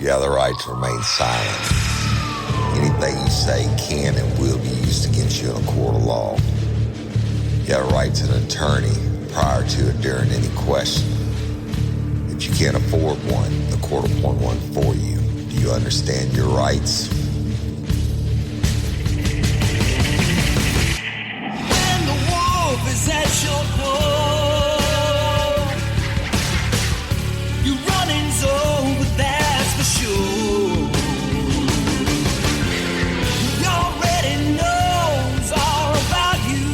You have the right to remain silent. Anything you say can and will be used against you in a court of law. You have a right to an attorney prior to or during any question. If you can't afford one, the court will appoint one for you. Do you understand your rights? When the wolf is at your door, your running's over, that's for sure. He already knows all about you.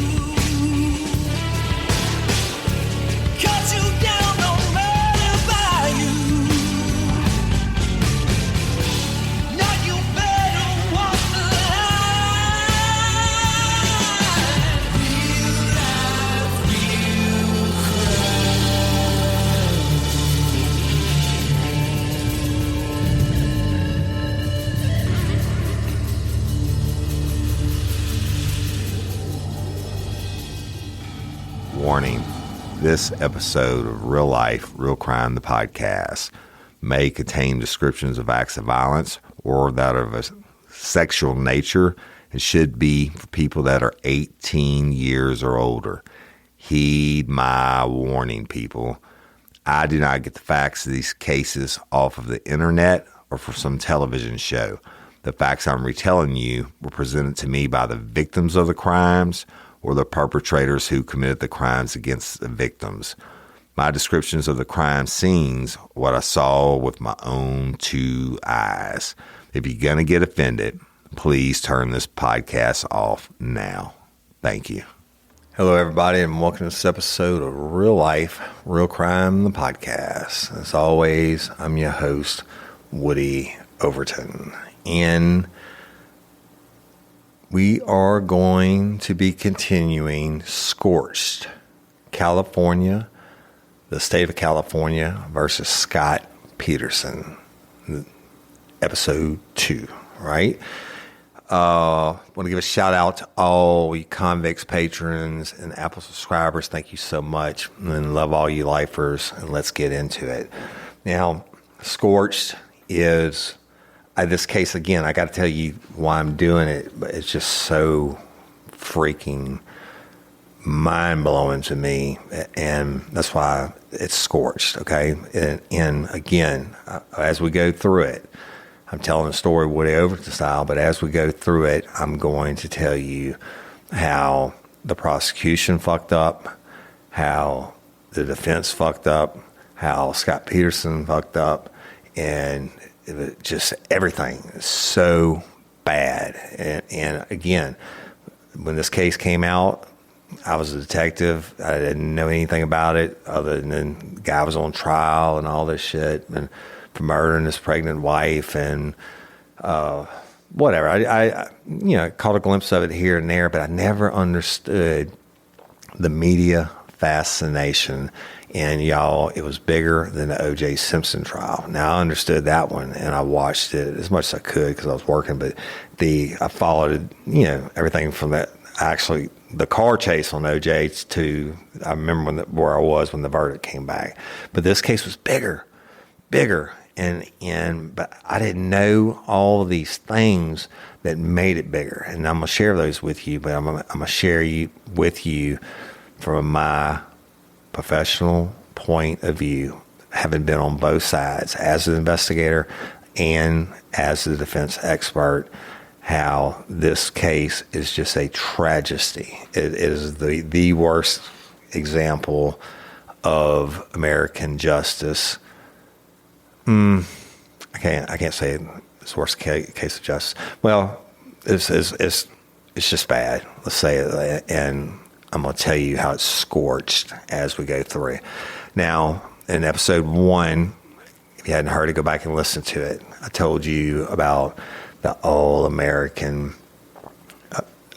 Cut you down, no matter by you. Now you better walk the line. Real life, real Warning. This episode of Real Life, Real Crime, the podcast, may contain descriptions of acts of violence or that of a sexual nature and should be for people that are 18 years or older. Heed my warning, people. I do not get the facts of these cases off of the internet or from some television show. The facts I'm retelling you were presented to me by the victims of the crimes or the perpetrators who committed the crimes against the victims. My descriptions of the crime scenes, what I saw with my own two eyes. If you're going to get offended, please turn this podcast off now. Thank you. Hello, everybody, and welcome to this episode of Real Life, Real Crime, the podcast. As always, I'm your host, Woody Overton. And we are going to be continuing Scorched, California, the state of California versus Scott Peterson, episode 2, right? I want to give a shout out to all you convicts, patrons, and Apple subscribers. Thank you so much, and love all you lifers, and let's get into it. Now, Scorched is... this case, again, I got to tell you why I'm doing it, but it's just so freaking mind-blowing to me, and that's why it's Scorched, okay? And again, as we go through it, I'm telling the story Woody Overton style, but as we go through it, I'm going to tell you how the prosecution fucked up, how the defense fucked up, how Scott Peterson fucked up, and just everything is so bad. And again, when this case came out, I was a detective. I didn't know anything about it other than the guy was on trial and all this shit and for murdering his pregnant wife and whatever. I caught a glimpse of it here and there, but I never understood the media fascination. And y'all, it was bigger than the O.J. Simpson trial. Now, I understood that one, and I watched it as much as I could because I was working. But I followed, everything from that. Actually, the car chase on O.J. to I remember where I was when the verdict came back. But this case was bigger, and but I didn't know all these things that made it bigger. And I'm gonna share those with you. But I'm gonna share with you from my professional point of view, having been on both sides as an investigator and as a defense expert, how this case is just a tragedy. It is the worst example of American justice. I can't say it's the worst case of justice. Well, it's just bad. Let's say it. And I'm going to tell you how it's scorched as we go through. Now, in episode 1, if you hadn't heard it, go back and listen to it. I told you about the all-American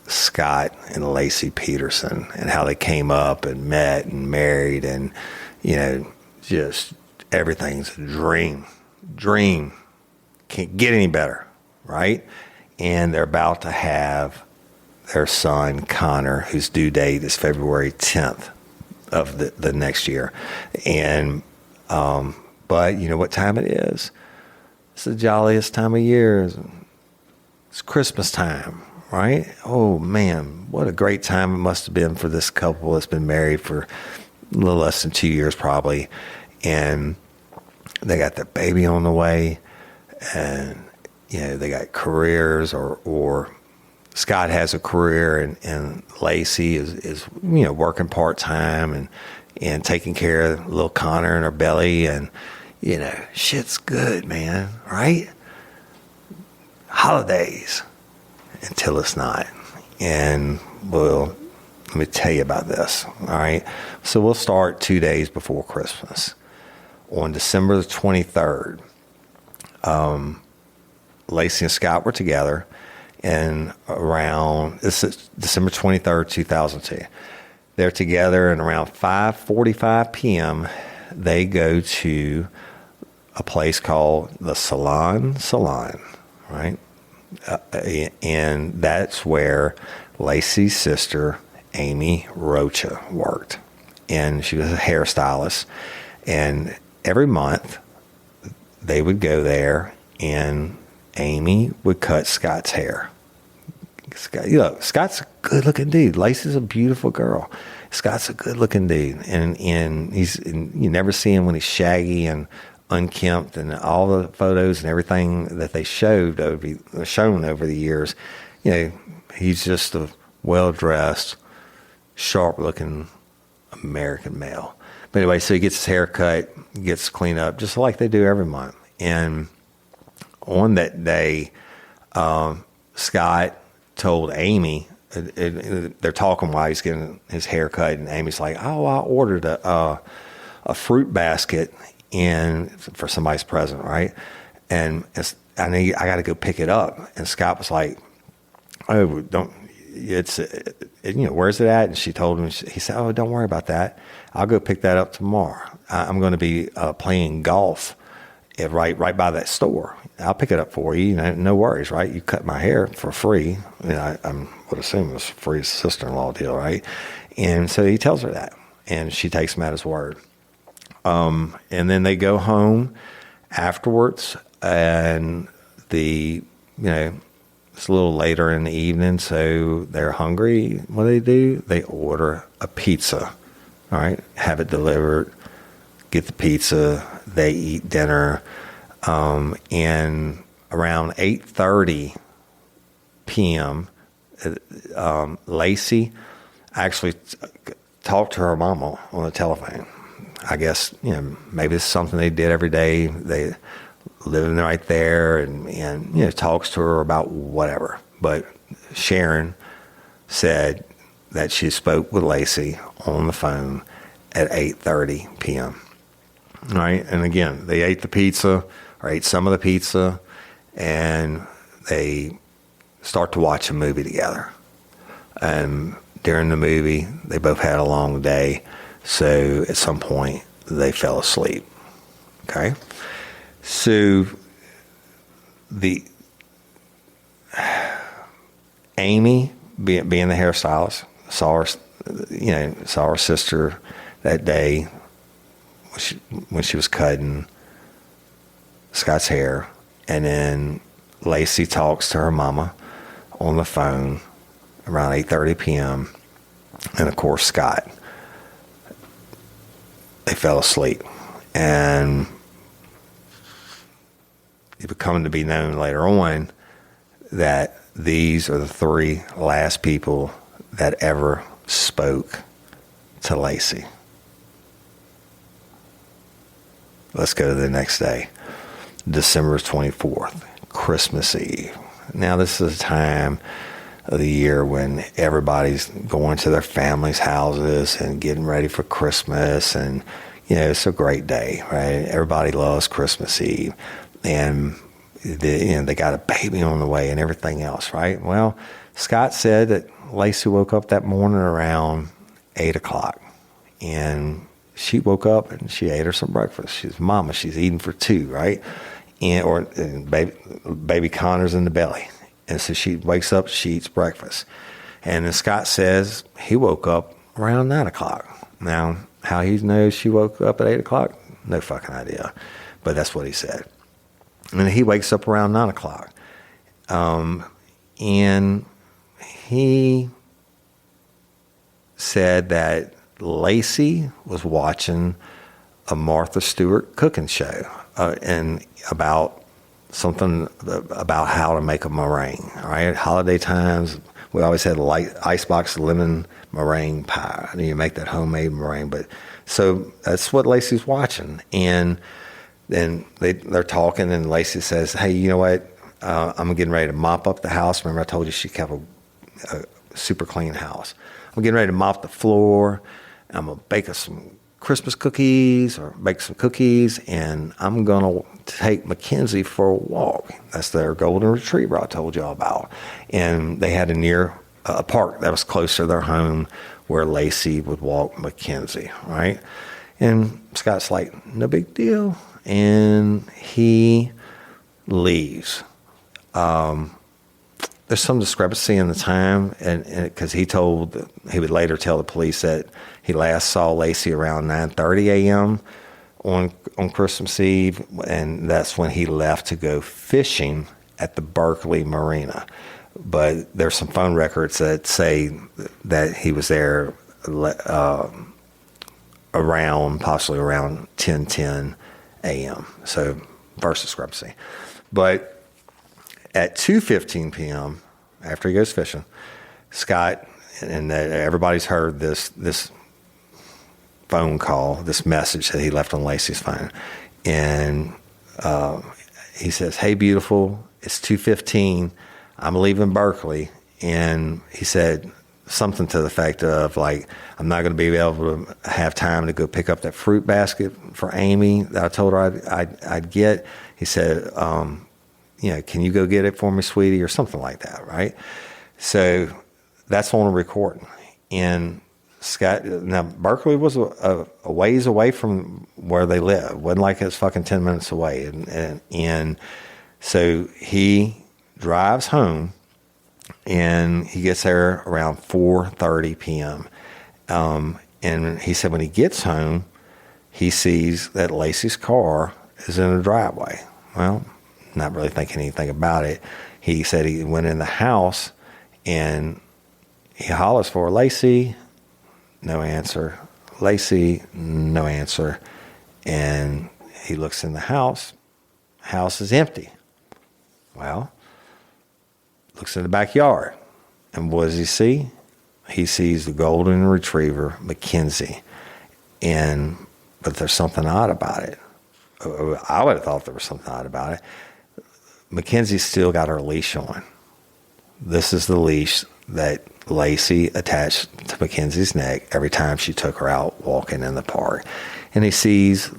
Scott and Laci Peterson and how they came up and met and married and, just everything's a dream. Can't get any better, right? And they're about to have their son, Connor, whose due date is February 10th of the next year. And, but you know what time it is? It's the jolliest time of year. It's Christmas time, right? Oh man, what a great time it must have been for this couple that's been married for a little less than 2 years probably. And they got their baby on the way, and they got careers, or Scott has a career, and Laci is working part-time and taking care of little Connor in her belly, and shit's good, man, right? Holidays until it's not. And well, let me tell you about this. All right. So we'll start 2 days before Christmas. On December the 23rd, Laci and Scott were together, and this is December 23rd, 2002. They're together, and around 5:45 p.m., they go to a place called the Salon, right? And that's where Laci's sister, Amy Rocha, worked. And she was a hairstylist. And every month, they would go there, and Amy would cut Scott's hair. Scott's a good-looking dude. Laci's a beautiful girl. Scott's a good-looking dude, and you never see him when he's shaggy and unkempt, and all the photos and everything that they shown over the years. He's just a well-dressed, sharp-looking American male. But anyway, so he gets his hair cut, gets cleaned up, just like they do every month. And on that day, Scott told Amy, they're talking while he's getting his hair cut, and Amy's like, "Oh, I ordered a fruit basket for somebody's present, right? And I got to go pick it up." And Scott was like, "Oh, where's it at?" And she told him. He said, "Oh, don't worry about that. I'll go pick that up tomorrow. I'm going to be playing golf right by that store. I'll pick it up for you. No worries, right? You cut my hair for free." I would assume it was a free sister-in-law deal, right? And so he tells her that, and she takes him at his word. And then they go home afterwards, and it's a little later in the evening, so they're hungry. What do? They order a pizza, all right? Have it delivered, get the pizza, they eat dinner, and around 8:30 p.m., Laci actually talked to her mama on the telephone. I guess, maybe it's something they did every day. They living right there, and talks to her about whatever. But Sharon said that she spoke with Laci on the phone at 8:30 p.m. All right, and again, they ate the pizza, or ate some of the pizza, and they start to watch a movie together. And during the movie, they both had a long day, so at some point, they fell asleep. Okay? So Amy, being the hairstylist, saw her sister that day when she was cutting Scott's hair, and then Laci talks to her mama on the phone around 8:30 p.m. And of course, Scott. They fell asleep, and it would come to be known later on that these are the three last people that ever spoke to Laci. Let's go to the next day, December 24th, Christmas Eve. Now, this is a time of the year when everybody's going to their families' houses and getting ready for Christmas, and it's a great day, right? Everybody loves Christmas Eve, and they got a baby on the way and everything else, right? Well, Scott said that Laci woke up that morning around 8:00, and she woke up and she ate her some breakfast. She's mama. She's eating for two, right? And baby Connor's in the belly. And so she wakes up, she eats breakfast. And then Scott says he woke up around 9:00. Now, how he knows she woke up at 8:00, no fucking idea. But that's what he said. And he wakes up around 9 o'clock. And he said that Laci was watching a Martha Stewart cooking show and about something about how to make a meringue. All right, holiday times, we always had icebox lemon meringue pie. And you make that homemade meringue. But so that's what Laci's watching. And then they're talking, and Laci says, "Hey, you know what? I'm getting ready to mop up the house. Remember I told you she kept a super clean house. I'm getting ready to mop the floor. I'm going to bake us some Christmas cookies or bake some cookies, and I'm going to take Mackenzie for a walk." That's their golden retriever I told you all about. And they had a park that was close to their home where Laci would walk Mackenzie, right? And Scott's like, no big deal. And he leaves. There's some discrepancy in the time, and because he would later tell the police that he last saw Laci around 9:30 a.m. on Christmas Eve, and that's when he left to go fishing at the Berkeley Marina. But there's some phone records that say that he was there possibly around 10:10 a.m. So first discrepancy. But at 2:15 p.m., after he goes fishing, Scott, and everybody's heard this phone call, this message that he left on Laci's phone. And he says, "Hey, beautiful, it's 2:15. I'm leaving Berkeley." And he said something to the effect of, like, "I'm not going to be able to have time to go pick up that fruit basket for Amy that I told her I'd get." He said, "Can you go get it for me, sweetie?" or something like that, right? So that's on a recording. And Scott, now Berkeley was a ways away from where they live. It wasn't like it was fucking 10 minutes away. And so he drives home, and he gets there around 4:30 p.m. And he said when he gets home, he sees that Laci's car is in the driveway. Well, not really thinking anything about it. He said he went in the house, and he hollers for Laci, no answer. Laci, no answer. And he looks in the house. House is empty. Well, looks in the backyard. And what does he see? He sees the golden retriever, Mackenzie. But there's something odd about it. I would have thought there was something odd about it. Mackenzie's still got her leash on. This is the leash that Laci attached to Mackenzie's neck every time she took her out walking in the park. And he sees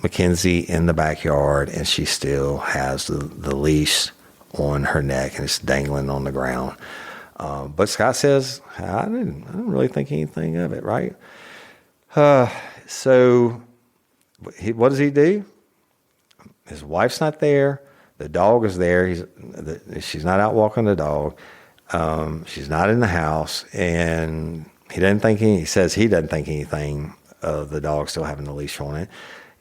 Mackenzie in the backyard, and she still has the leash on her neck, and it's dangling on the ground. But Scott says, I didn't really think anything of it, right? So what does he do? His wife's not there. The dog is there. She's not out walking the dog. She's not in the house, and he says he doesn't think anything of the dog still having the leash on it.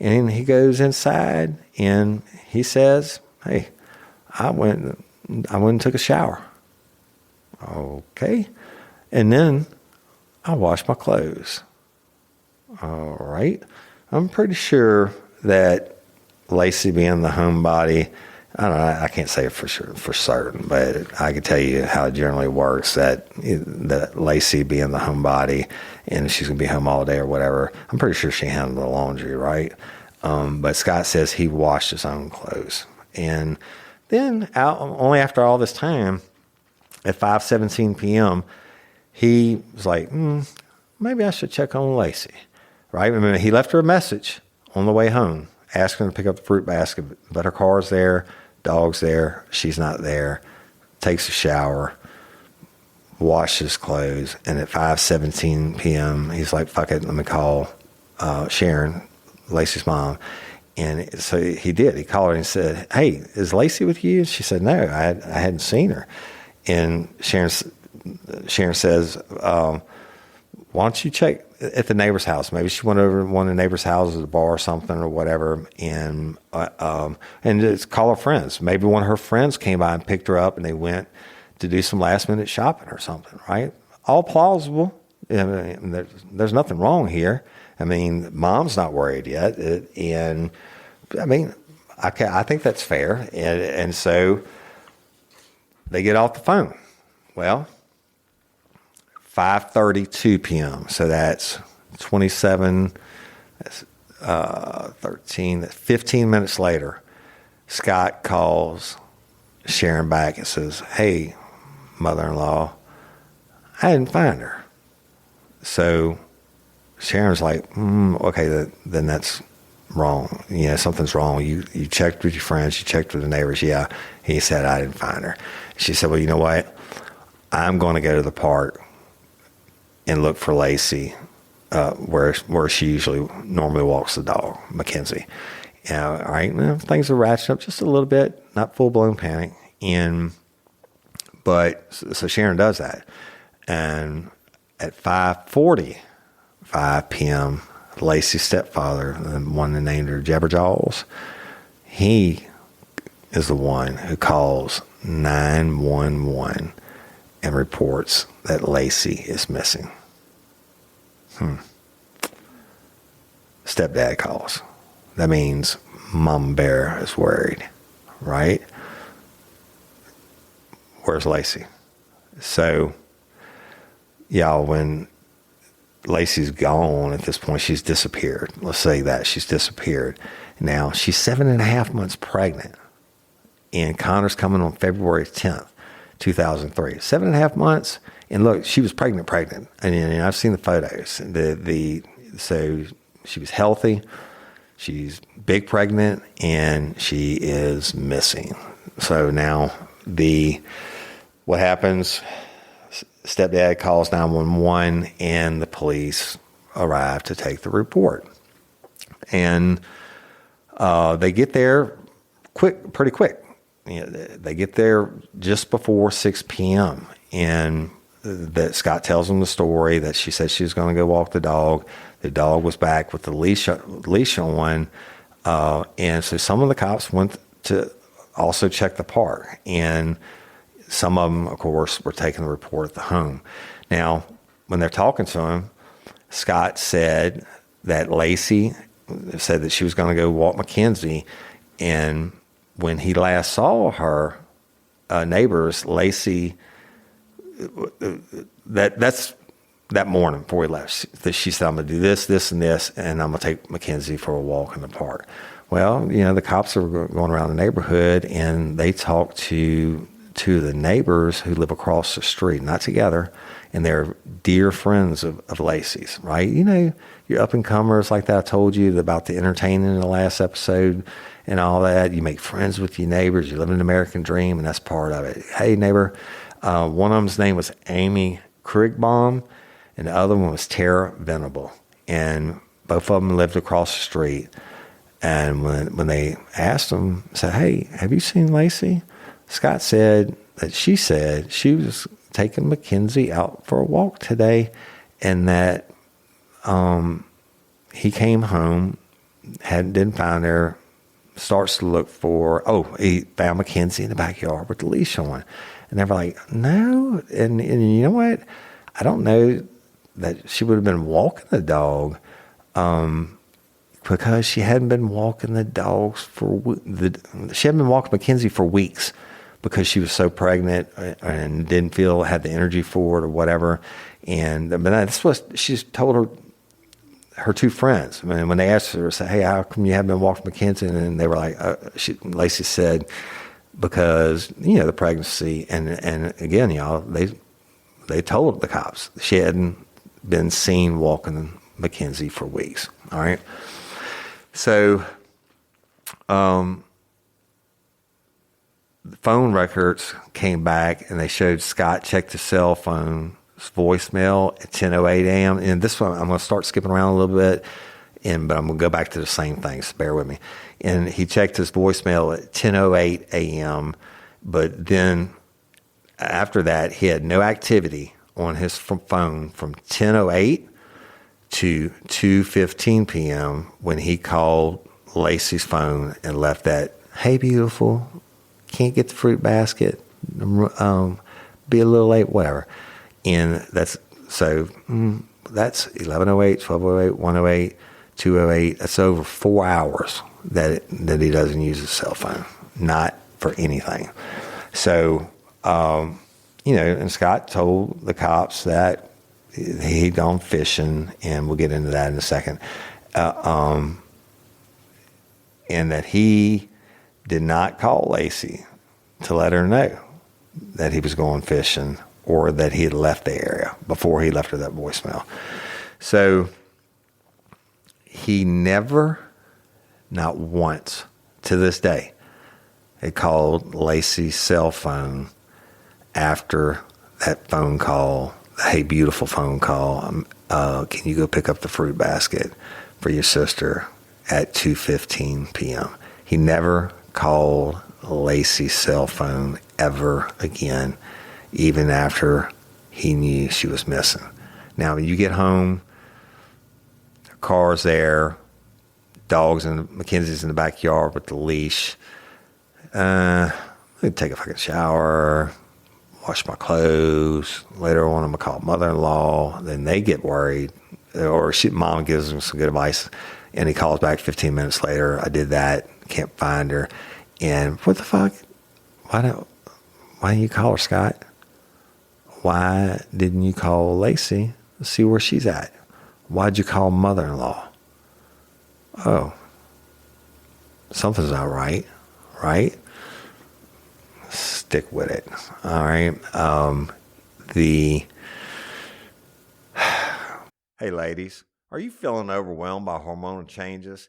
And he goes inside, and he says, "Hey, I went and took a shower." Okay. And then I washed my clothes. All right. I'm pretty sure that Laci, being the homebody, I don't know, I can't say it for certain, but I can tell you how it generally works, that Laci, being the homebody, and she's going to be home all day or whatever, I'm pretty sure she handled the laundry, right? But Scott says he washed his own clothes. And then only after all this time, at 5:17 p.m., he was like, maybe I should check on Laci, right? I mean, he left her a message on the way home, asking her to pick up the fruit basket, but her car's there, dog's there, she's not there, takes a shower, washes clothes, and at 5:17 p.m., he's like, fuck it, let me call Sharon, Laci's mom. And so he did. He called her and said, "Hey, is Laci with you?" She said, "No, I hadn't seen her." And Sharon says, why don't you check at the neighbor's house? Maybe she went over to one of the neighbor's houses at a bar or something or whatever, and just call her friends. Maybe one of her friends came by and picked her up, and they went to do some last minute shopping or something, right? All plausible. I mean, there's nothing wrong here. I mean, mom's not worried yet, and I mean, I think that's fair, and so they get off the phone. Well, 5:32 p.m. So that's 27, 13, 15 minutes later, Scott calls Sharon back and says, "Hey, mother-in-law, I didn't find her." So Sharon's like, okay, then that's wrong. You know, something's wrong. You checked with your friends, you checked with the neighbors. Yeah, he said, I didn't find her. She said, well, you know what? I'm going to go to the park and look for Laci, where she normally walks the dog, Mackenzie. All right, well, things are ratcheting up just a little bit, not full-blown panic. But so Sharon does that. And at 5:45 p.m., Laci's stepfather, the one that named her Jabberjaws, he is the one who calls 911 and reports that Laci is missing. Stepdad calls. That means Mama Bear is worried, right? Where's Laci? So, y'all, when Laci's gone at this point, she's disappeared. Let's say that she's disappeared. Now, she's 7.5 months pregnant, and Connor's coming on February 10th, 2003. 7.5 months, and look, she was pregnant, and I've seen the photos. So she was healthy, she's big pregnant, and she is missing. So now what happens? Stepdad calls 911, and the police arrive to take the report. And they get there pretty quick. You know, they get there just before 6 p.m. And that Scott tells them the story that she said she was going to go walk the dog. The dog was back with the leash on. And so some of the cops went to also check the park. And some of them, of course, were taking the report at the home. Now, when they're talking to him, Scott said that Laci said that she was going to go walk Mackenzie. And when he last saw her neighbors, Laci, that's that morning before he left, that she said, I'm going to do this, this, and this, and I'm going to take Mackenzie for a walk in the park. Well, you know, the cops are going around the neighborhood, and they talked to the neighbors who live across the street, not together, and they're dear friends of Laci's, right? You know, your up-and-comers like that. I told you about the entertaining in the last episode and all that. You make friends with your neighbors. You live an American dream, and that's part of it. Hey, neighbor, one of them's name was Amy Krigbaum, and the other one was Tara Venable, and both of them lived across the street. And when they asked them, said, hey, have you seen Laci? Scott said that she was taking Mackenzie out for a walk today, and that he came home, didn't find her, starts to look he found Mackenzie in the backyard with the leash on. And they were like, no. And you know what? I don't know that she would have been walking the dog because she hadn't been walking the dogs she hadn't been walking Mackenzie for weeks, because she was so pregnant and didn't had the energy for it or whatever. But that's what she's told her two friends. I mean, when they asked her, said, hey, how come you haven't been walking Mackenzie? And they were like, Laci said, because, you know, the pregnancy. And again, y'all, they told the cops she hadn't been seen walking Mackenzie for weeks. All right. So, the phone records came back, and they showed Scott checked his cell phone voicemail at 10:08 a.m. And this one, I'm going to start skipping around a little bit, but I'm going to go back to the same thing, so bear with me. And he checked his voicemail at 10:08 a.m., but then after that, he had no activity on his phone from 10:08 to 2:15 p.m. when he called Laci's phone and left that, "Hey, beautiful, can't get the fruit basket, be a little late, whatever." And that's 11:08, 12:08, 1:08, 2:08. That's over 4 hours that he doesn't use his cell phone, not for anything. So, and Scott told the cops that he'd gone fishing, and we'll get into that in a second, and that he did not call Laci to let her know that he was going fishing or that he had left the area before he left her that voicemail. So he never, not once to this day, had called Laci's cell phone after that phone call, "Hey, beautiful" phone call. Can you go pick up the fruit basket for your sister at 2:15 p.m.? He never called Laci's cell phone ever again, even after he knew she was missing. Now, when you get home, the car's there, Mackenzie's in the backyard with the leash. I take a fucking shower, wash my clothes. Later on, I'm going to call mother-in-law. Then they get worried, or mom gives them some good advice, and he calls back 15 minutes later. I did that, can't find her. And what the fuck? Why didn't you call her, Scott? Why didn't you call Laci to see where she's at? Why'd you call mother-in-law? Oh, something's not right, right? Stick with it. All right. Hey, ladies, are you feeling overwhelmed by hormonal changes?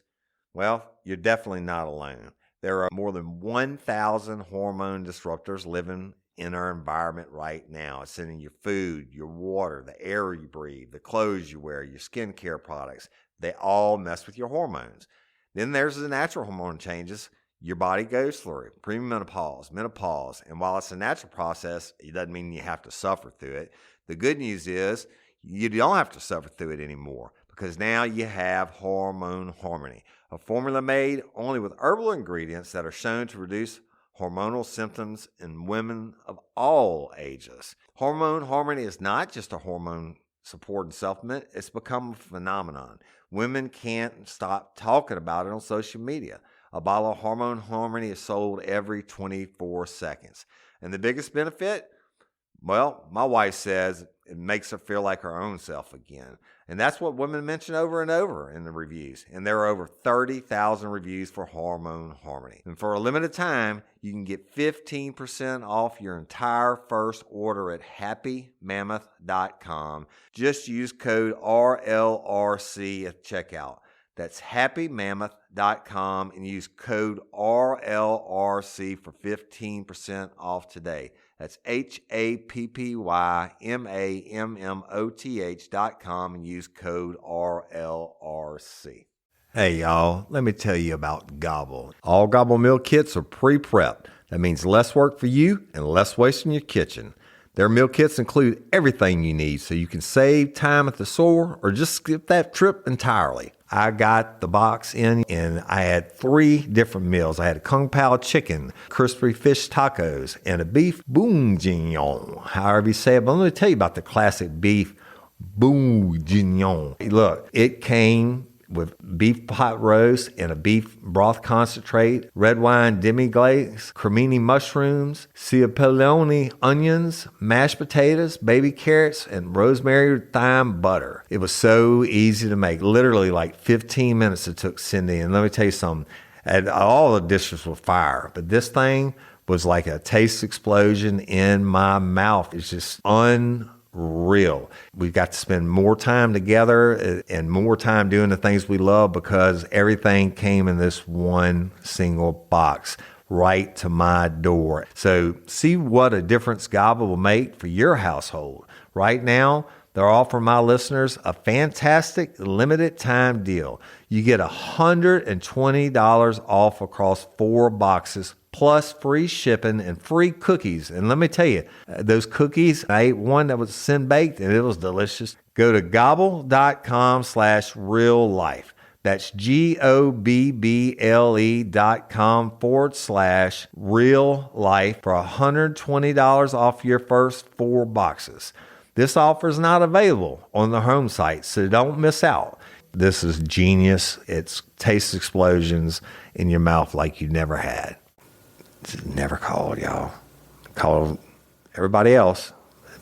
Well, you're definitely not alone. There are more than 1,000 hormone disruptors living in our environment right now. It's in your food, your water, the air you breathe, the clothes you wear, your skincare products. They all mess with your hormones. Then there's the natural hormone changes your body goes through, premenopause, menopause. And while it's a natural process, it doesn't mean you have to suffer through it. The good news is you don't have to suffer through it anymore, because now you have Hormone Harmony, a formula made only with herbal ingredients that are shown to reduce hormonal symptoms in women of all ages. Hormone Harmony is not just a hormone support and supplement. It's become a phenomenon. Women can't stop talking about it on social media. A bottle of Hormone Harmony is sold every 24 seconds. And the biggest benefit? Well, my wife says it makes her feel like her own self again. And that's what women mention over and over in the reviews. And there are over 30,000 reviews for Hormone Harmony. And for a limited time, you can get 15% off your entire first order at happymammoth.com. Just use code RLRC at checkout. That's happymammoth.com and use code RLRC for 15% off today. That's happymammoth.com and use code RLRC. Hey, y'all, let me tell you about Gobble. All Gobble meal kits are pre-prepped. That means less work for you and less waste in your kitchen. Their meal kits include everything you need so you can save time at the store or just skip that trip entirely. I got the box in and I had 3 different meals. I had a Kung Pao chicken, crispy fish tacos, and a beef bourguignon, however you say it. But let me tell you about the classic beef bourguignon. Look, it came with beef pot roast and a beef broth concentrate, red wine demi-glace, cremini mushrooms, cipollone onions, mashed potatoes, baby carrots, and rosemary thyme butter. It was so easy to make. Literally like 15 minutes it took Cindy. And let me tell you something, and all the dishes were fire, but this thing was like a taste explosion in my mouth. It's just unreal. We've got to spend more time together and more time doing the things we love because everything came in this one single box right to my door. So see what a difference Gobble will make for your household. Right now, they're offering my listeners a fantastic limited time deal. You get $120 off across 4 boxes, plus free shipping and free cookies. And let me tell you, those cookies, I ate one that was sin baked and it was delicious. Go to gobble.com/real life. That's GOBBLE.com/real life for $120 off your first 4 boxes. This offer is not available on the home site, so don't miss out. This is genius. It's taste explosions in your mouth like you never had. Never call, y'all. Call everybody else,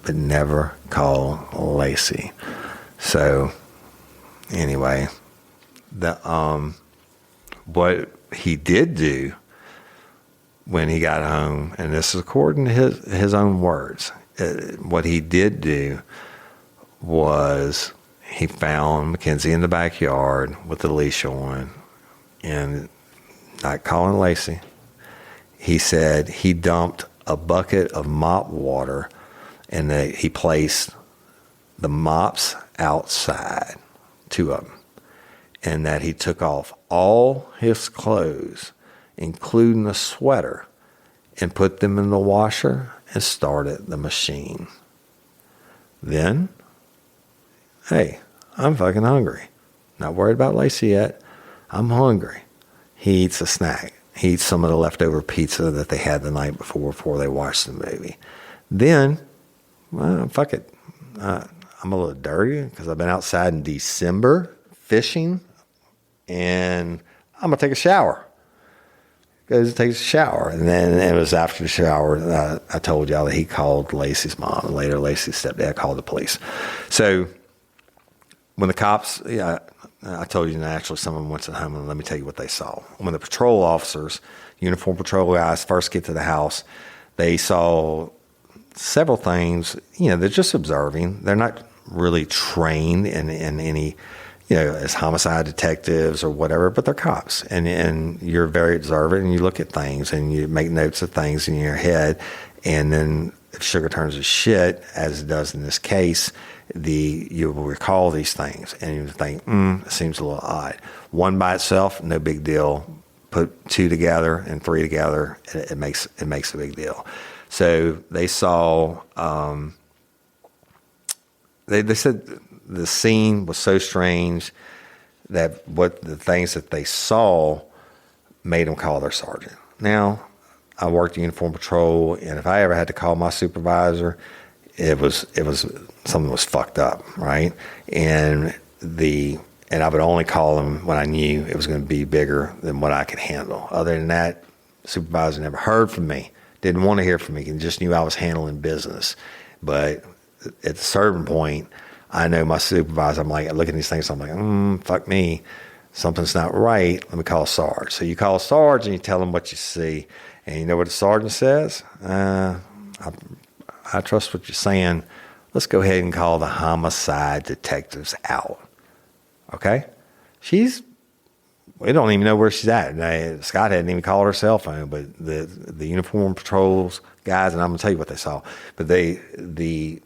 but never call Laci. So, anyway, what he did do when he got home, and this is according to his own words, what he did do was he found Mackenzie in the backyard with the leash on and not calling Laci. He said he dumped a bucket of mop water and that he placed the mops outside, 2 of them, and that he took off all his clothes, including a sweater, and put them in the washer and started the machine. Then, hey, I'm fucking hungry. Not worried about Laci yet. I'm hungry. He eats a snack. He eats some of the leftover pizza that they had the night before they watched the movie. Then, well, fuck it. I'm a little dirty because I've been outside in December fishing, and I'm going to take a shower. Goes and takes a shower. And then it was after the shower, I told y'all that he called Laci's mom. Later, Laci's stepdad called the police. So when the cops, I told you naturally some of them went to the home, and let me tell you what they saw. When the patrol officers, uniformed patrol guys, first get to the house, they saw several things. They're just observing. They're not really trained in any, as homicide detectives or whatever, but they're cops. And you're very observant, and you look at things, and you make notes of things in your head. And then if sugar turns to shit, as it does in this case, you will recall these things, and you think, it seems a little odd. One by itself, no big deal. Put 2 together and 3 together, it makes a big deal. So they saw, they said the scene was so strange that what the things that they saw made them call their sergeant. Now, I worked uniform patrol, and if I ever had to call my supervisor, it was something was fucked up, right? And I would only call him when I knew it was going to be bigger than what I could handle. Other than that, the supervisor never heard from me, didn't want to hear from me, and just knew I was handling business. But at a certain point, I know my supervisor, I'm like, I look at these things, I'm like, fuck me, something's not right, let me call Sarge. So you call Sarge and you tell him what you see, and you know what the sergeant says? I trust what you're saying. Let's go ahead and call the homicide detectives out. Okay? We don't even know where she's at. Scott hadn't even called her cell phone, but the uniform patrols guys, and I'm going to tell you what they saw, but they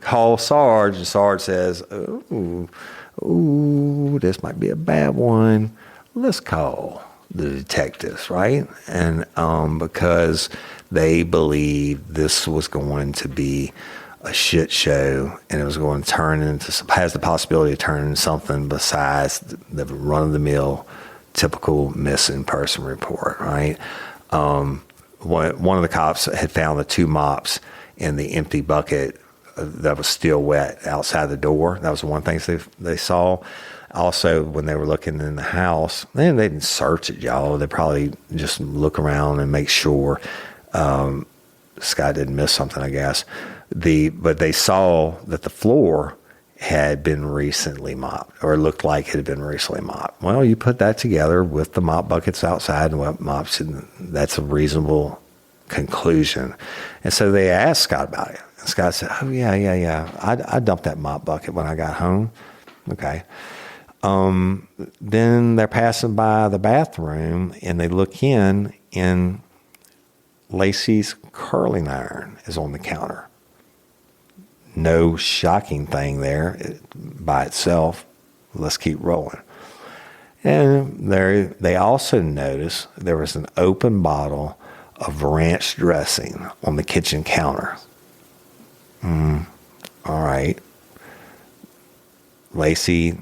call Sarge, and Sarge says, ooh, this might be a bad one. Let's call the detectives, right? And because they believed this was going to be a shit show, and it was going to has the possibility of turning into something besides the run-of-the-mill typical missing person report, right? One of the cops had found the 2 mops in the empty bucket that was still wet outside the door. That was one thing they saw. Also, when they were looking in the house, they didn't search it, y'all. They probably just look around and make sure Scott didn't miss something, I guess. But they saw that the floor had been recently mopped, or looked like it had been recently mopped. Well, you put that together with the mop buckets outside and wet mops, and that's a reasonable conclusion. And so they asked Scott about it. And Scott said, oh, yeah. I dumped that mop bucket when I got home. Okay. Then they're passing by the bathroom, and they look in, and Laci's curling iron is on the counter. No shocking thing there by itself. Let's keep rolling. And they also noticed there was an open bottle of ranch dressing on the kitchen counter. All right. Laci,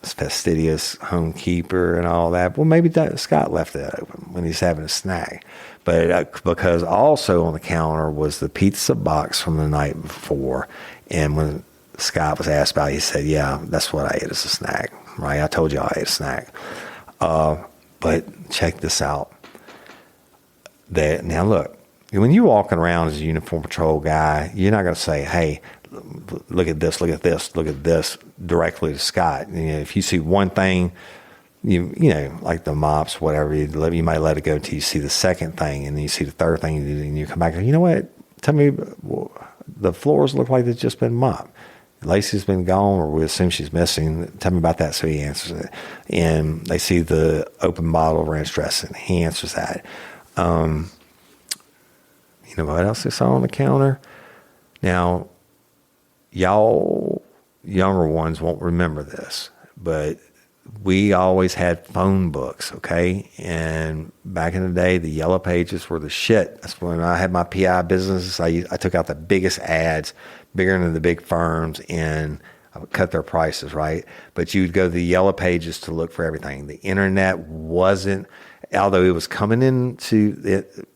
fastidious homekeeper and all that. Well, maybe Scott left that open when he's having a snack. But because also on the counter was the pizza box from the night before. And when Scott was asked about it, he said, yeah, that's what I ate as a snack. Right? I told you I ate a snack. But check this out. Now look, when you're walking around as a uniform patrol guy, you're not going to say, hey, look at this, look at this, look at this directly to Scott. If you see one thing, you know, like the mops, whatever, you might let it go until you see the second thing, and then you see the third thing, and you come back and you know what? Tell me, the floors look like they've just been mopped. Laci's been gone, or we assume she's missing. Tell me about that. So he answers it. And they see the open bottle of ranch dressing. He answers that. You know what else they saw on the counter? Now, y'all younger ones won't remember this, but we always had phone books, okay? And back in the day, the yellow pages were the shit. That's when I had my PI business. I took out the biggest ads, bigger than the big firms, and I would cut their prices, right? But you'd go to the yellow pages to look for everything. The internet wasn't, although it was coming into it,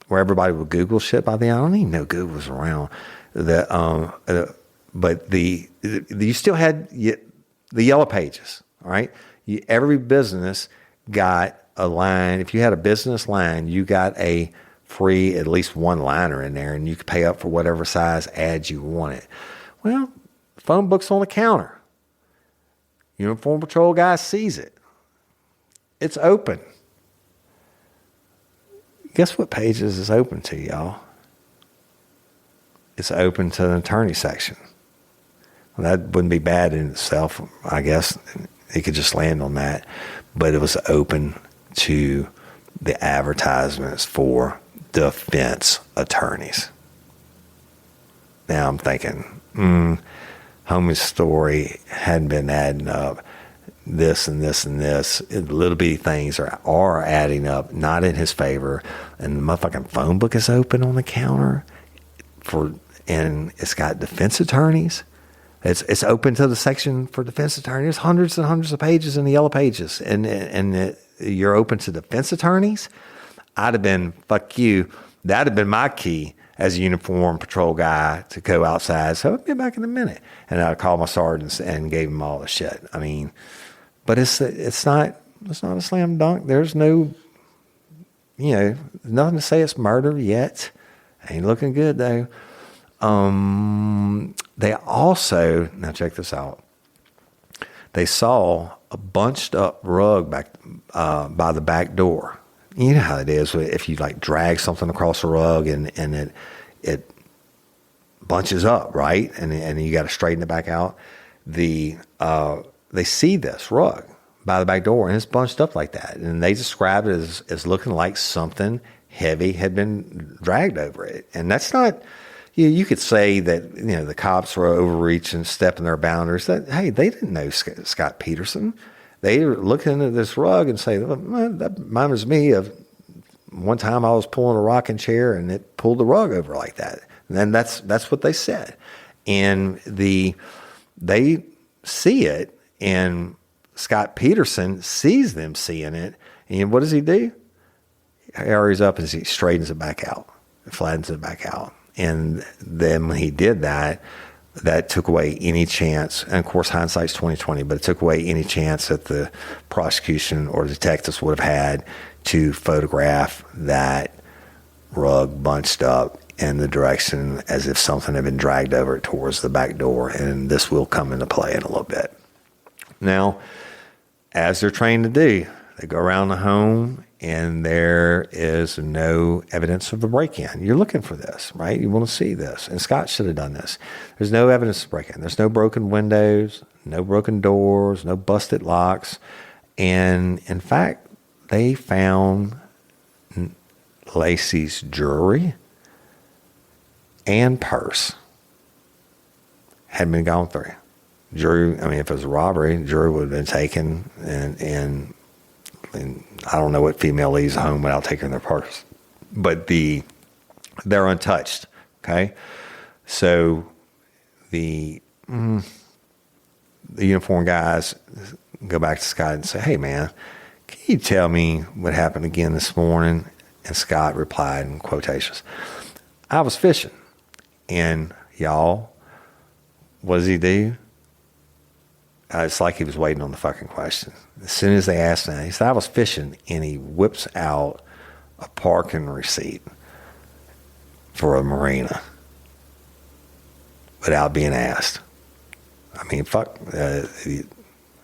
where everybody would Google shit by then. I don't even know Google was around. But you still had the yellow pages, all right? Every business got a line. If you had a business line, you got a free at least one liner in there, and you could pay up for whatever size ads you wanted. Well, phone book's on the counter. Uniform patrol guy sees it. It's open. Guess what pages is open to, y'all? It's open to the attorney section. Well, that wouldn't be bad in itself, I guess. It could just land on that. But it was open to the advertisements for defense attorneys. Now I'm thinking, homie's story hadn't been adding up. This and this and this. Little bitty things are adding up, not in his favor. And the motherfucking phone book is open on the counter and it's got defense attorneys. It's open to the section for defense attorneys. There's hundreds and hundreds of pages in the yellow pages, and you're open to defense attorneys. I'd have been, fuck you. That'd have been my key as a uniform patrol guy to go outside. So I'll be back in a minute. And I called my sergeants and gave them all the shit. I mean, but it's not a slam dunk. There's no, nothing to say it's murder yet. Ain't looking good though. They also, now check this out. They saw a bunched up rug back by the back door. You know how it is if you like drag something across the rug and it bunches up, right? And you got to straighten it back out. They see this rug by the back door and it's bunched up like that. And they described it as looking like something heavy had been dragged over it. And that's not, you could say that, the cops were overreaching, stepping their boundaries. That, hey, they didn't know Scott Peterson. They were looking at this rug and say, well, that reminds me of one time I was pulling a rocking chair and it pulled the rug over like that. And then that's what they said. And they see it, and Scott Peterson sees them seeing it. And what does he do? He hurries up and he straightens it back out, flattens it back out. And then when he did that, that took away any chance. And of course, hindsight's 20/20, but it took away any chance that the prosecution or detectives would have had to photograph that rug bunched up in the direction as if something had been dragged over it towards the back door. And this will come into play in a little bit. Now, as they're trained to do, they go around the home and there is no evidence of a break-in. You're looking for this, right? You want to see this. And Scott should have done this. There's no evidence of break-in. There's no broken windows, no broken doors, no busted locks. And in fact, they found Laci's jewelry and purse hadn't been gone through. Jury, I mean, if it was a robbery, jury would have been taken, and I don't know what female leaves home without taking their purse. But they're untouched, okay? So the uniformed guys go back to Scott and say, hey, man, can you tell me what happened again this morning? And Scott replied in quotations, I was fishing. And y'all, what does he do? It's like he was waiting on the fucking question. As soon as they asked him, he said, I was fishing, and he whips out a parking receipt for a marina without being asked. I mean, fuck.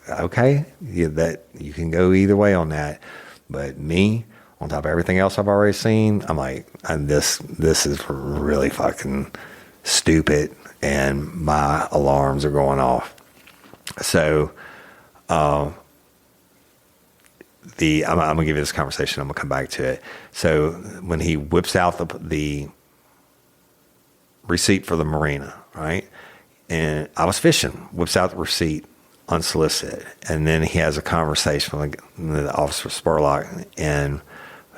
Okay, that you can go either way on that, but me, on top of everything else I've already seen, I'm like, this is really fucking stupid, and my alarms are going off. So, I'm gonna give you this conversation. I'm gonna come back to it. So when he whips out the receipt for the marina, right? And I was fishing, whips out the receipt unsolicited. And then he has a conversation with the officer Spurlock, and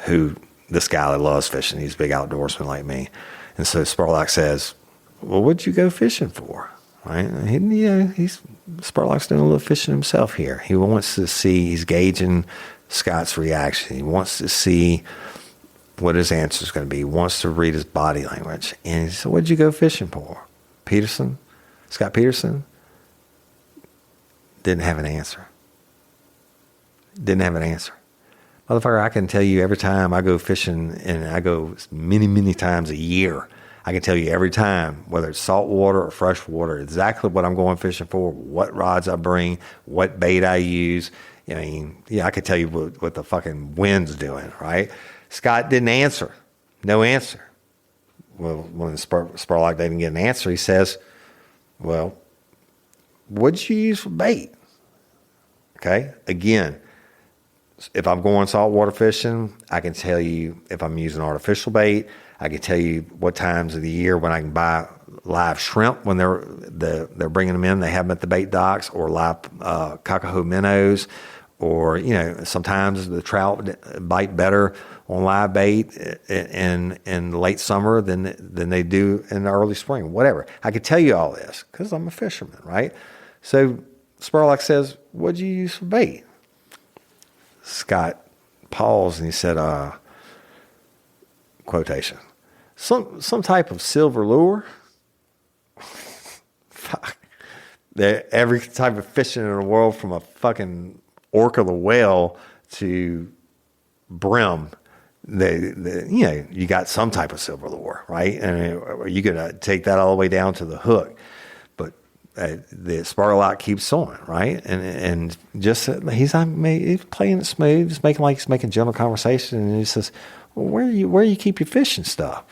who this guy that loves fishing. He's a big outdoorsman like me. And so Spurlock says, well, what'd you go fishing for? Right? Spurlock's doing a little fishing himself here. He wants to see, he's gauging Scott's reaction. He wants to see what his answer is going to be. He wants to read his body language. And he said, what'd you go fishing for? Peterson? Scott Peterson? Didn't have an answer. Motherfucker, I can tell you every time I go fishing, and I go many, many times a year, I can tell you every time, whether it's saltwater or freshwater, exactly what I'm going fishing for, what rods I bring, what bait I use. I mean, yeah, I could tell you what the fucking wind's doing, right? Scott didn't answer. No answer. Well, when Spurlock didn't get an answer, he says, well, what'd you use for bait? Okay? Again, if I'm going saltwater fishing, I can tell you if I'm using artificial bait. I can tell you what times of the year when I can buy live shrimp when they're bringing them in. They have them at the bait docks, or live cockahoo minnows, or sometimes the trout bite better on live bait in the late summer than they do in the early spring. Whatever. I could tell you all this because I'm a fisherman, right? So Spurlock says, "What'd you use for bait?" Scott paused and he said, quotation, some type of silver lure. Fuck. Every type of fishing in the world, from a fucking orca the whale to brim, you got some type of silver lure, right? And you could take that all the way down to the hook. But the Spurlock keeps on, right? And just he's playing it smooth, just making like he's making general conversation, and he says, well, where you keep your fishing stuff?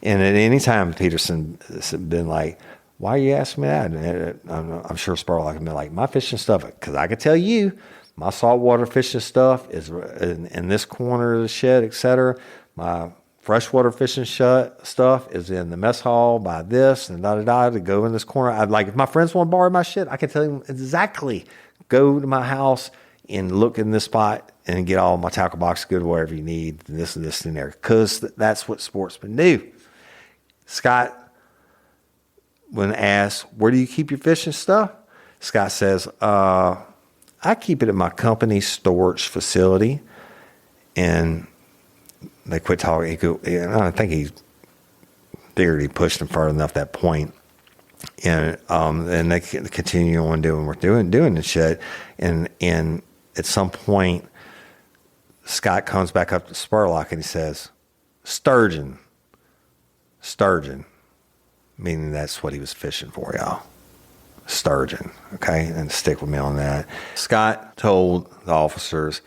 And at any time, Peterson has been like, why are you asking me that? And I'm sure Spurlock can be like, my fishing stuff, because I could tell you, my saltwater fishing stuff is in this corner of the shed, etc. My freshwater fishing stuff is in the mess hall by this and to go in this corner. I'd like, if my friends want to borrow my shit, I can tell them exactly. Go to my house and look in this spot and get all my tackle box good wherever you need, this and this and there, because that's what sportsmen do. Scott, when asked, where do you keep your fishing stuff? Scott says, I keep it at my company's storage facility. And they quit talking. I think he figured he pushed him far enough that point. And they continue on doing what they're doing the shit. And at some point, Scott comes back up to Spurlock and he says, sturgeon, meaning that's what he was fishing for, y'all. Sturgeon, okay? And stick with me on that. Scott told the officers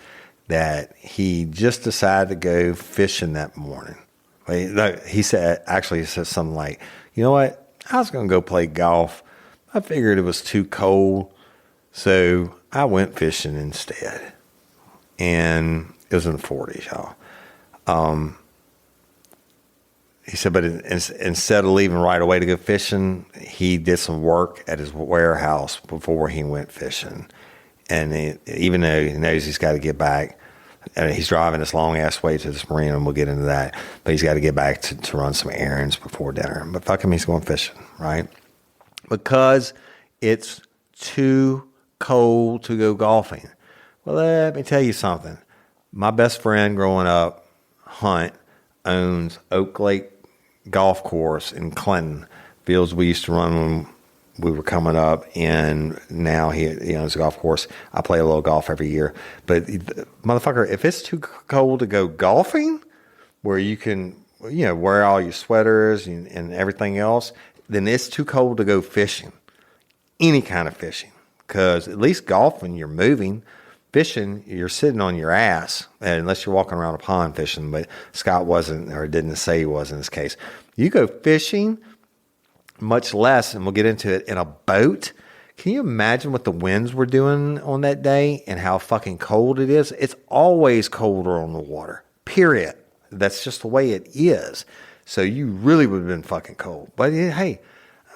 that he just decided to go fishing that morning. He said something like, you know what? I was going to go play golf. I figured it was too cold, so I went fishing instead. And it was in the 40s, y'all. he said, but instead of leaving right away to go fishing, he did some work at his warehouse before he went fishing. And even though he knows he's got to get back, and he's driving this long ass way to this marina, and we'll get into that, but he's got to get back to run some errands before dinner. But fuck him, he's going fishing, right? Because it's too cold to go golfing. Well, let me tell you something. My best friend growing up, Hunt, owns Oak Lake Golf Course in Clinton. Fields we used to run when we were coming up, and now he owns a golf course. I play a little golf every year. But motherfucker, if it's too cold to go golfing, where you can wear all your sweaters and everything else, then it's too cold to go fishing. Any kind of fishing. Because at least golfing, you're moving. Fishing, you're sitting on your ass, unless you're walking around a pond fishing, but Scott wasn't, or didn't say he was in this case. You go fishing, much less, and we'll get into it, in a boat. Can you imagine what the winds were doing on that day and how fucking cold it is? It's always colder on the water, period. That's just the way it is. So you really would have been fucking cold. But hey,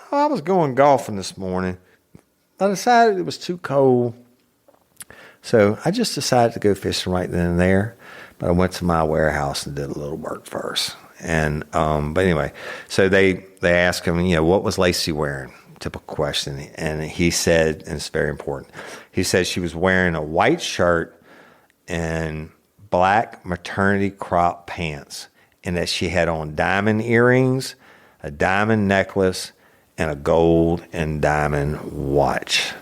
I was going golfing this morning. I decided it was too cold. So I just decided to go fishing right then and there, but I went to my warehouse and did a little work first. And but anyway, so they asked him, what was Laci wearing? Typical question. And he said, and it's very important, he said she was wearing a white shirt and black maternity crop pants, and that she had on diamond earrings, a diamond necklace, and a gold and diamond watch.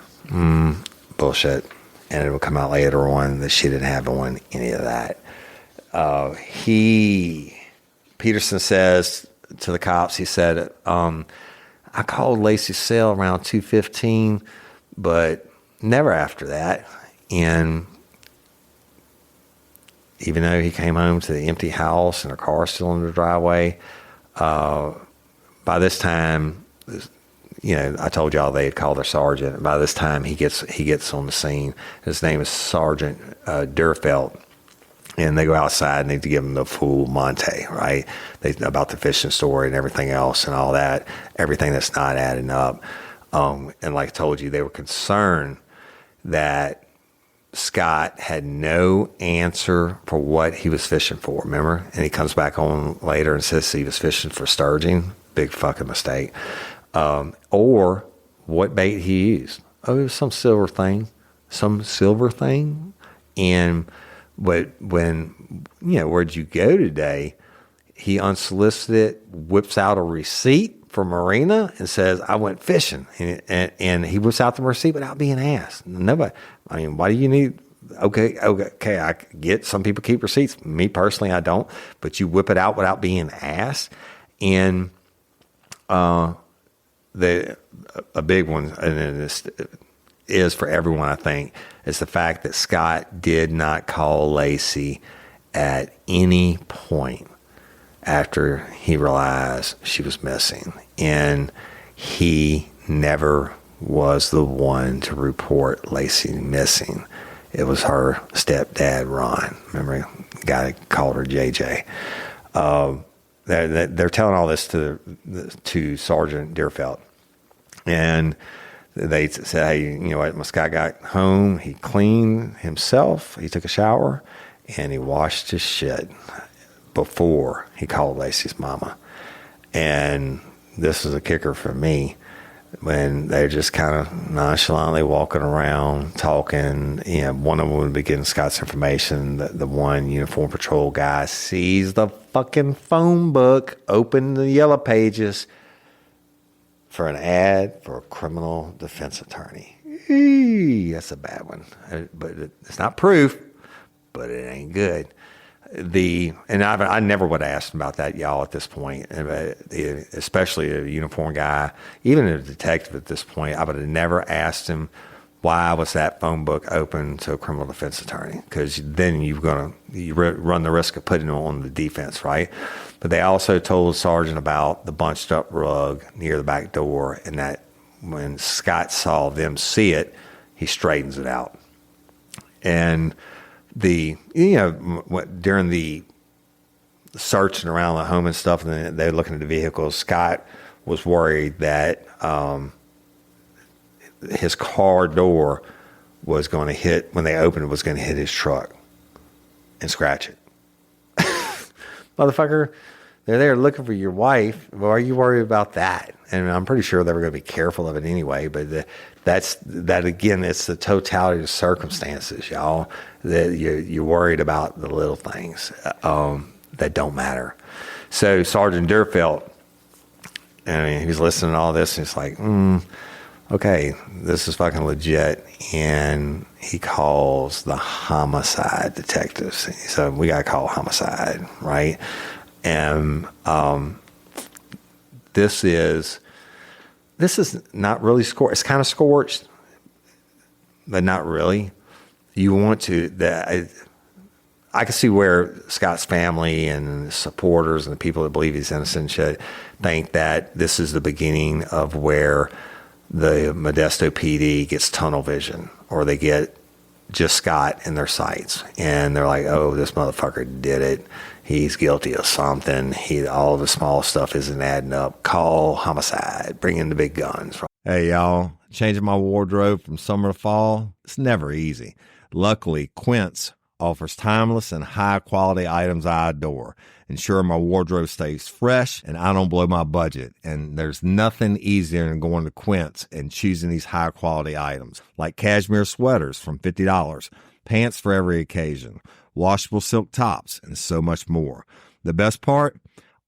Bullshit. And it will come out later on that she didn't have on any of that. Peterson says to the cops, he said, I called Laci's cell around 2:15, but never after that. And even though he came home to the empty house and her car still in the driveway, by this time, I told y'all they had called their sergeant. By this time, he gets on the scene. His name is Sergeant Durfelt, and they go outside and they give him the full Monte, right? About the fishing story and everything else and all that, everything that's not adding up. And like I told you, they were concerned that Scott had no answer for what he was fishing for. Remember? And he comes back on later and says he was fishing for sturgeon. Big fucking mistake. Or what bait he used. Oh, it was some silver thing. And when where'd you go today? He unsolicited whips out a receipt for Marina and says, I went fishing. And he whips out the receipt without being asked. Nobody, why do you need, okay, I get some people keep receipts. Me personally, I don't. But you whip it out without being asked. And a big one, and this is for everyone, I think, is the fact that Scott did not call Laci at any point after he realized she was missing. And he never was the one to report Laci missing. It was her stepdad, Ron. Remember, the guy that called her JJ. They're telling all this to Sergeant Deerfeld. And they said, hey, you know what, when Scott got home, he cleaned himself, he took a shower, and he washed his shit before he called Laci's mama. And this is a kicker for me, when they're just kind of nonchalantly walking around, talking. One of them would be getting Scott's information. The one uniform patrol guy sees the fucking phone book, open the yellow pages for an ad for a criminal defense attorney. That's a bad one. But it's not proof, but it ain't good. I never would have asked him about that, y'all, at this point, especially a uniform guy, even a detective at this point. I would have never asked him why was that phone book open to a criminal defense attorney, because then you run the risk of putting him on the defense, right? But they also told the sergeant about the bunched up rug near the back door, and that when Scott saw them see it, he straightens it out. And during the searching around the home and stuff, and they're looking at the vehicles. Scott was worried that his car door was going to hit, when they opened it, was going to hit his truck and scratch it. Motherfucker, they're there looking for your wife. Why are you worried about that? And I'm pretty sure they were going to be careful of it anyway, but that again, it's the totality of circumstances, y'all, that you're worried about the little things that don't matter. So Sergeant Deerfelt, I mean, he was listening to all this, and he's like, okay, this is fucking legit. And he calls the homicide detectives. So we got to call homicide, right? And this is not really scorched. It's kind of scorched, but not really. You want to, I can see where Scott's family and supporters and the people that believe he's innocent should think that this is the beginning of where the Modesto PD gets tunnel vision, or they get just Scott in their sights, and they're like, oh, this motherfucker did it. He's guilty of something. All the small stuff isn't adding up. Call homicide. Bring in the big guns. Hey, y'all. Changing my wardrobe from summer to fall, it's never easy. Luckily, Quince offers timeless and high-quality items I adore. Ensure my wardrobe stays fresh and I don't blow my budget. And there's nothing easier than going to Quince and choosing these high-quality items, like cashmere sweaters from $50, pants for every occasion, washable silk tops, and so much more. The best part?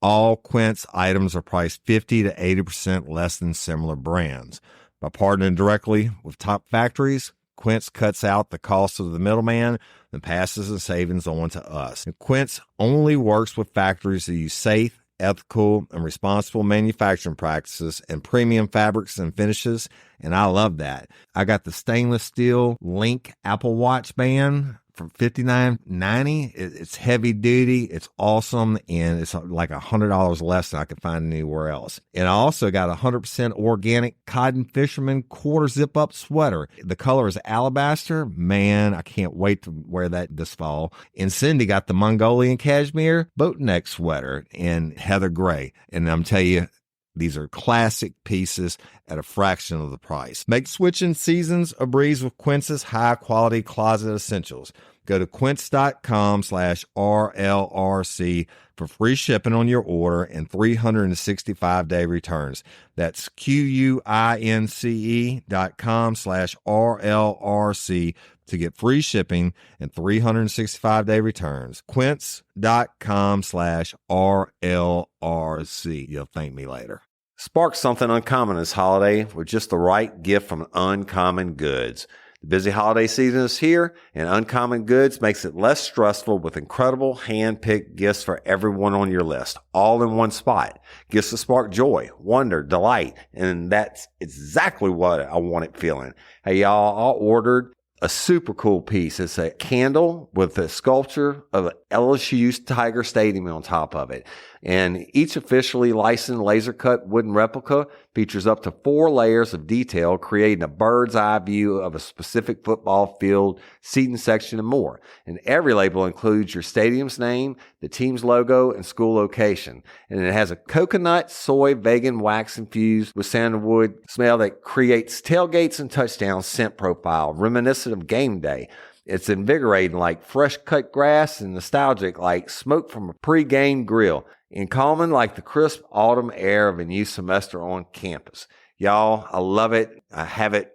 All Quince items are priced 50 to 80% less than similar brands. By partnering directly with top factories, Quince cuts out the cost of the middleman and passes the savings on to us. And Quince only works with factories that use safe, ethical, and responsible manufacturing practices and premium fabrics and finishes, and I love that. I got the stainless steel Link Apple Watch band for $59.90. It's heavy duty, it's awesome, and it's like $100 less than I could find anywhere else. And I also got a 100% organic cotton fisherman quarter zip up sweater. The color is alabaster. Man, I can't wait to wear that this fall. And Cindy got the Mongolian cashmere boat neck sweater in heather gray. And I'm telling you, these are classic pieces at a fraction of the price. Make switching seasons a breeze with Quince's high-quality closet essentials. Go to quince.com/RLRC for free shipping on your order and 365-day returns. That's QUINCE.com/RLRC to get free shipping and 365-day returns. Quince.com/RLRC. You'll thank me later. Spark something uncommon this holiday with just the right gift from Uncommon Goods. The busy holiday season is here, and Uncommon Goods makes it less stressful with incredible hand-picked gifts for everyone on your list, all in one spot. Gifts to spark joy, wonder, delight, and that's exactly what I wanted feeling. Hey, y'all, I ordered a super cool piece. It's a candle with a sculpture of LSU's Tiger Stadium on top of it. And each officially licensed laser cut wooden replica features up to 4 layers of detail, creating a bird's eye view of a specific football field, seating section, and more. And every label includes your stadium's name, the team's logo, and school location. And it has a coconut, soy, vegan wax infused with sandalwood smell that creates tailgates and touchdown scent profile, reminiscent of game day. It's invigorating like fresh cut grass and nostalgic like smoke from a pre-game grill, and calming like the crisp autumn air of a new semester on campus. Y'all, I love it. I have it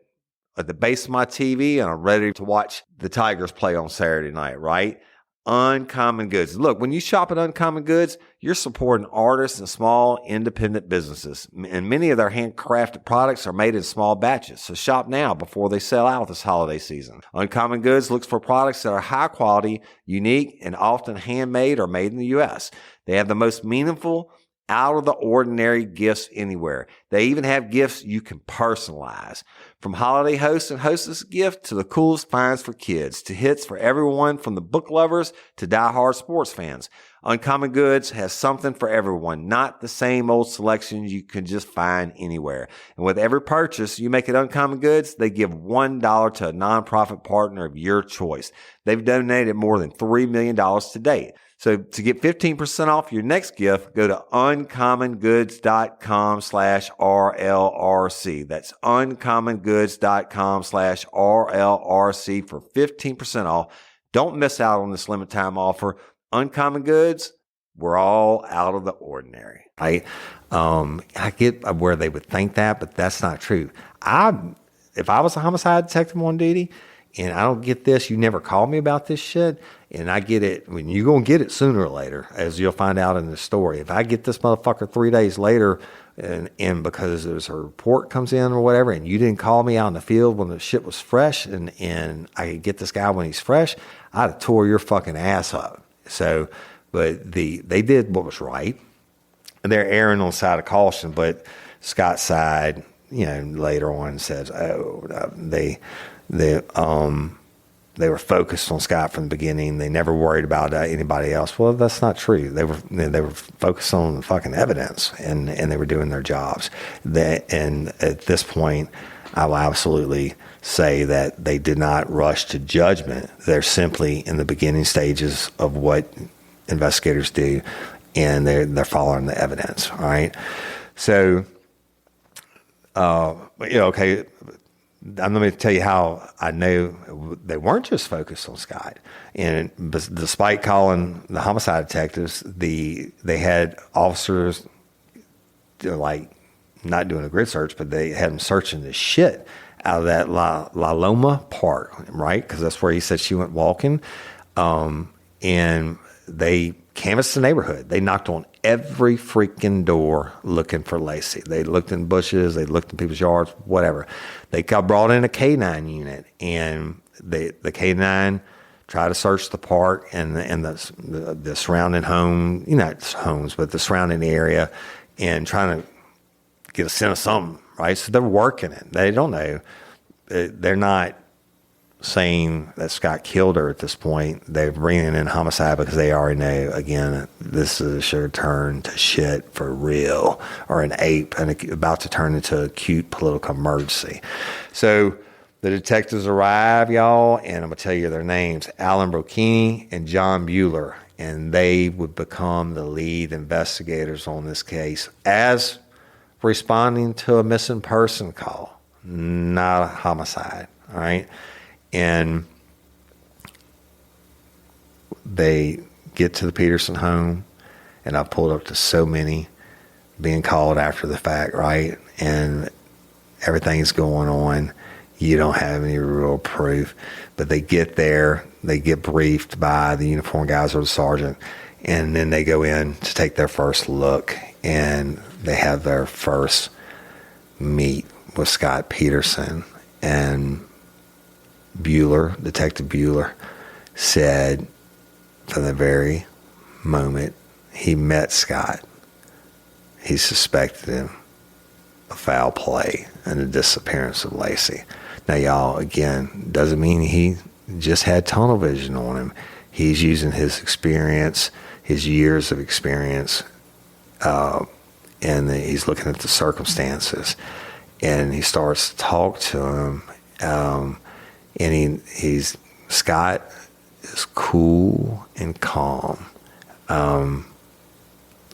at the base of my TV, and I'm ready to watch the Tigers play on Saturday night, right? Uncommon Goods. Look, when you shop at Uncommon Goods, you're supporting artists and small independent businesses. And many of their handcrafted products are made in small batches. So shop now before they sell out this holiday season. Uncommon Goods looks for products that are high quality, unique, and often handmade or made in the U.S. They have the most meaningful, out of the ordinary gifts anywhere. They even have gifts you can personalize. From holiday hosts and hostess gift to the coolest finds for kids, to hits for everyone from the book lovers to diehard sports fans. Uncommon Goods has something for everyone, not the same old selections you can just find anywhere. And with every purchase you make at Uncommon Goods, they give $1 to a nonprofit partner of your choice. They've donated more than $3 million to date. So to get 15% off your next gift, go to uncommongoods.com/RLRC. That's uncommongoods.com/RLRC for 15% off. Don't miss out on this limited time offer. Uncommon Goods, we're all out of the ordinary, right? I get where they would think that, but that's not true. If I was a homicide detective on duty and I don't get this, you never call me about this shit, and I get it, I mean, you're going to get it sooner or later, as you'll find out in the story. If I get this motherfucker 3 days later, and because there's a report comes in or whatever, and you didn't call me out in the field when the shit was fresh, and I could get this guy when he's fresh, I'd have tore your fucking ass up. So, but they did what was right. They're erring on the side of caution, but Scott's side, later on says, they were focused on Scott from the beginning. They never worried about anybody else. Well, that's not true. They were focused on the fucking evidence, and they were doing their jobs. And at this point, I will absolutely say that they did not rush to judgment. They're simply in the beginning stages of what investigators do, and they're following the evidence. All right. So, okay. I'm going to tell you how I know they weren't just focused on Scott. And despite calling the homicide detectives, they had officers like not doing a grid search, but they had them searching the shit out of that La Loma Park, right? Because that's where he said she went walking. And they canvassed the neighborhood. They knocked on every freaking door looking for Laci. They looked in bushes. They looked in people's yards, whatever. They got brought in a K-9 unit, and the K-9 tried to search the park and the surrounding home, not homes, but the surrounding area, and trying to get a sense of something, right? So they're working it. They don't know. They're not saying that Scott killed her at this point. They're bringing in homicide because they already know, again, this is a sure turn to shit for real, or an ape and about to turn into an acute political emergency. So the detectives arrive, y'all, and I'm going to tell you their names, Alan Brocchini and John Bueller, and they would become the lead investigators on this case as responding to a missing person call, not a homicide, all right? And they get to the Peterson home, and I pulled up to so many being called after the fact, right? And everything's going on. You don't have any real proof. But they get there, they get briefed by the uniformed guys or the sergeant, and then they go in to take their first look, and they have their first meet with Scott Peterson. And Detective Bueller, said from the very moment he met Scott, he suspected him of foul play and the disappearance of Laci. Now, y'all, again, doesn't mean he just had tunnel vision on him. He's using his experience, his years of experience, and he's looking at the circumstances, and he starts to talk to him. And Scott is cool and calm.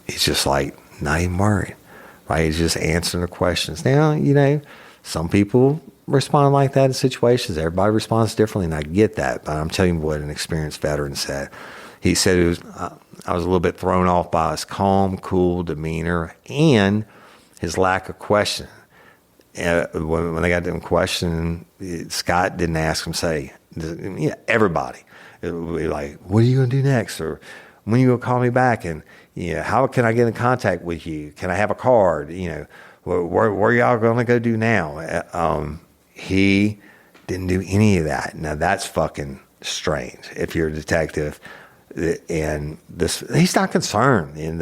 He's just like not even worried, right? He's just answering the questions. Now, some people respond like that in situations. Everybody responds differently, and I get that. But I'm telling you what an experienced veteran said. He said I was a little bit thrown off by his calm, cool demeanor and his lack of question. When they got them questioning, Scott didn't ask him, everybody. It would be like, what are you going to do next? Or when are you going to call me back? And, how can I get in contact with you? Can I have a card? Where y'all going to go do now? He didn't do any of that. Now, that's fucking strange if you're a detective. And he's not concerned. And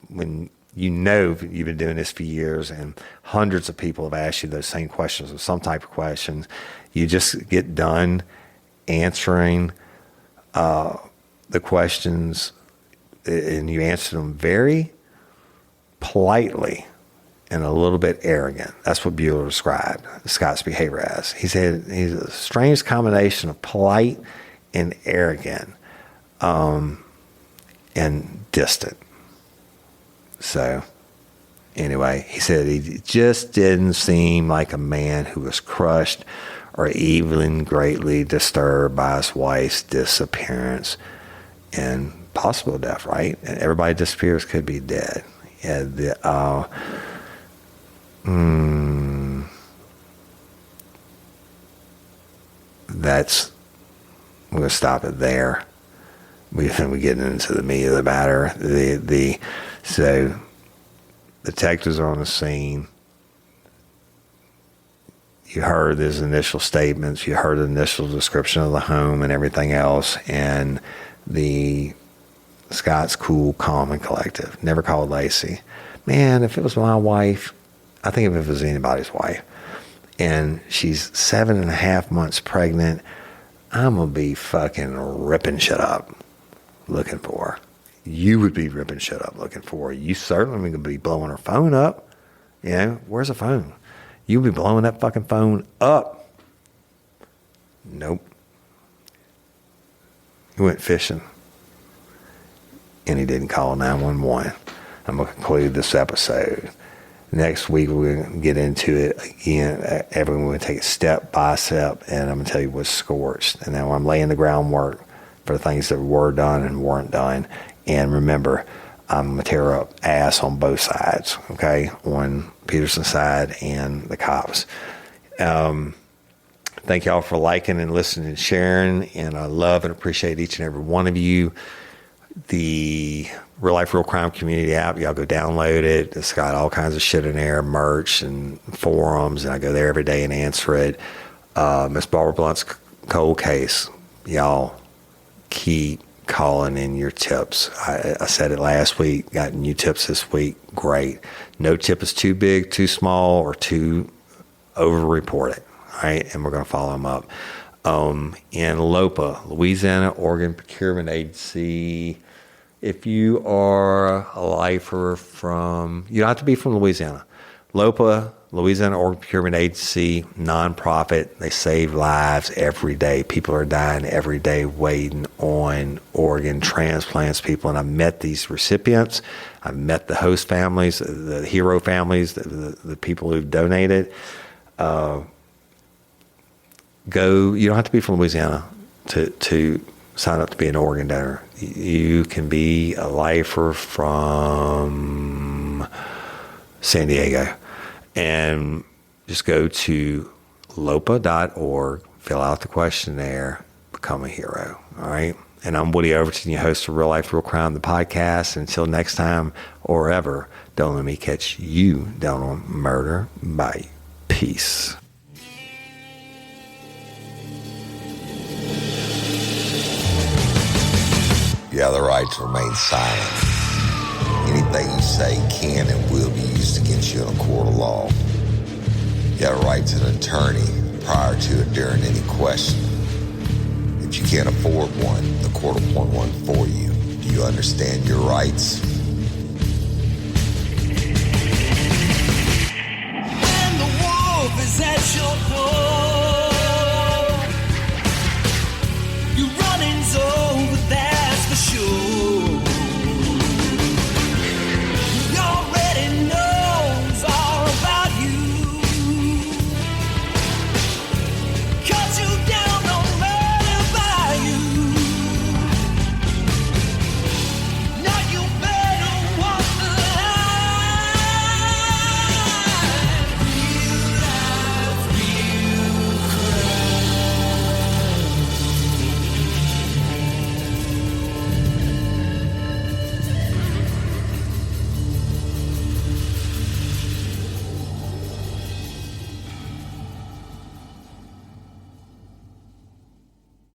when you've been doing this for years and hundreds of people have asked you those same questions or some type of questions, you just get done answering the questions, and you answer them very politely and a little bit arrogant. That's what Bueller described Scott's behavior as. He said he's a strange combination of polite and arrogant. and distant. So anyway, he said he just didn't seem like a man who was crushed or even greatly disturbed by his wife's disappearance and possible death, right? And everybody disappears could be dead. Yeah, we're going to stop it there. We get into the meat of the matter. So the detectives are on the scene. You heard his initial statements. You heard the initial description of the home and everything else. And Scott's cool, calm, and collective. Never called Laci. Man, if it was my wife, I think if it was anybody's wife, and she's 7.5 months pregnant, I'm going to be fucking ripping shit up looking for her. You would be ripping shit up looking for her. You certainly going to be blowing her phone up. You know, where's the phone? You'll be blowing that fucking phone up. Nope. He went fishing. And he didn't call 911. I'm going to conclude this episode. Next week, we're going to get into it again. Everyone will take it step by step, and I'm going to tell you what's scorched. And now I'm laying the groundwork for things that were done and weren't done. And remember, I'm going to tear up ass on both sides, okay, on Peterson's side and the cops. Thank y'all for liking and listening and sharing, and I love and appreciate each and every one of you. The Real Life Real Crime Community app, y'all go download it. It's got all kinds of shit in there, merch and forums, and I go there every day and answer it. Miss Barbara Blunt's cold case, y'all keep calling in your tips. I said it last week, got new tips this week. Great. No tip is too big, too small, or too over-reported. All right, and we're going to follow them up. In LOPA, Louisiana Organ Procurement Agency, if you are a lifer you don't have to be from Louisiana. LOPA, Louisiana Organ Procurement Agency, nonprofit. They save lives every day. People are dying every day waiting on organ transplants. People, and I've met these recipients. I've met the host families, the hero families, the people who've donated. You don't have to be from Louisiana to sign up to be an organ donor. You can be a lifer from San Diego, and just go to lopa.org, fill out the questionnaire, become a hero. All right. And I'm Woody Overton, your host of Real Life Real Crime, the podcast. Until next time or ever, don't let me catch you down on murder. Bye. Peace. You have the right to remain silent. Anything you say can and will be used against you in a court of law. You have a right to an attorney prior to or during any question. If you can't afford one, the court will appoint one for you. Do you understand your rights?